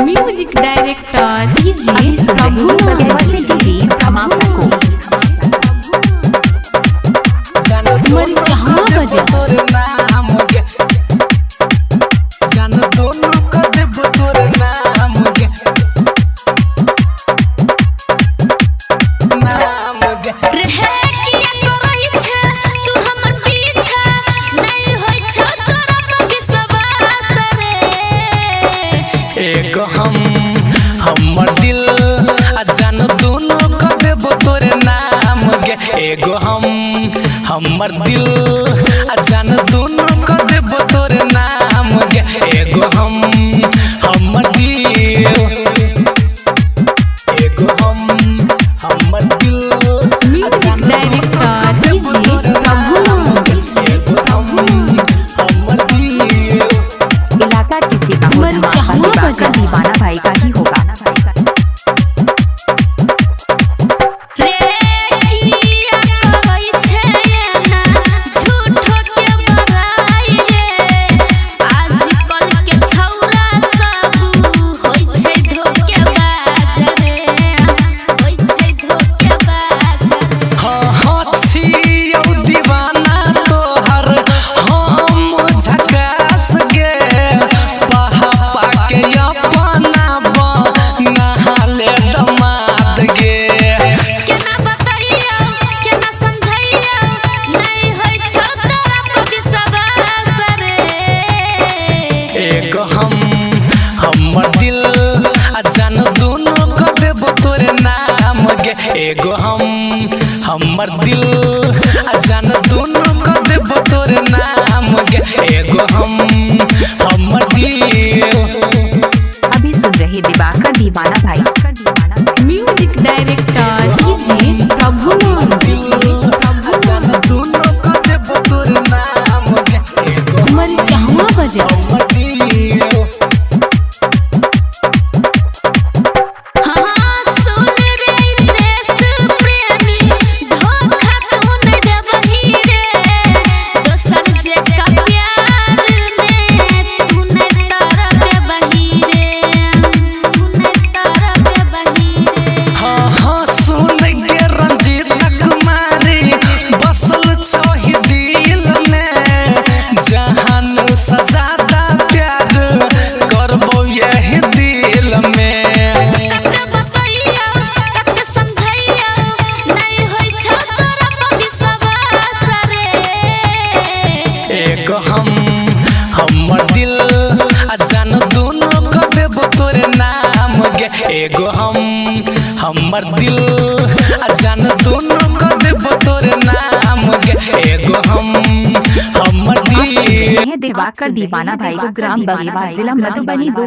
Music director DJ प्रभु मर जहाँ बजा जान दोनों का देव तोर नाम गे नाम गे रहे किया करई छ तू हमर पीछा नहीं होय छ तोरा कभी सवास रे एक हमर दिल जान दोनों का देव तोर नाम गे एगो हमर दिल जान दोनों का देव तोर नाम गे एगो हमर दिल एगो हमर दिल म्यूजिक डायरेक्टर डीजे प्रभु एगो हमर दिल इलाका किसी का मर जहाँ बजा दीवाना भाई का ही होगा। रे किया करई छ ना झूठो के बड़ाई रे आजकल के छौरा सब होय छै धोखेबाज रे होय छै धोखेबाज रे हाँ छियौ दीवाना तोहर हम झकास गे पहा के अपना नहाले दमाद गे केना बताइयो केना समझाइयो नहीं होय छ तोरा पर विश्वास रे एक हमर दिल जान दोनों का देव तोर नाम गे एगो हमर दिल जान दोनों का देव तोर नाम गे एगो हमर दिल अभी सुन रहे दिवाकर दीवाना भाई। म्यूजिक डायरेक्टर डीजे प्रभु जान दोनों का देव तोर नाम गे एगो मर जहाँ बजा हमर दिल हां सुन रे देश प्रेमी धोखा तू नहीं देबही रे दोसर जे का प्यार में तू नहीं तरफे बही रे तू नहीं तरफे बही रे हाँ सुन के रंजीत कुमारी बसल छोही दिल में जहान सजादा प्यार करबो यही दिल में कते बताइयो कते समझाइयो नहीं होय छ तोरा पर विश्वास रे एक हमर दिल जान दोनों का देव तोर नाम गे एगो हमर दिल जान दोनों का देव तोर नाम गे एगो हमर दिल दिवाकर दीवाना भाई को ग्राम बगीवा जिला मधुबनी 2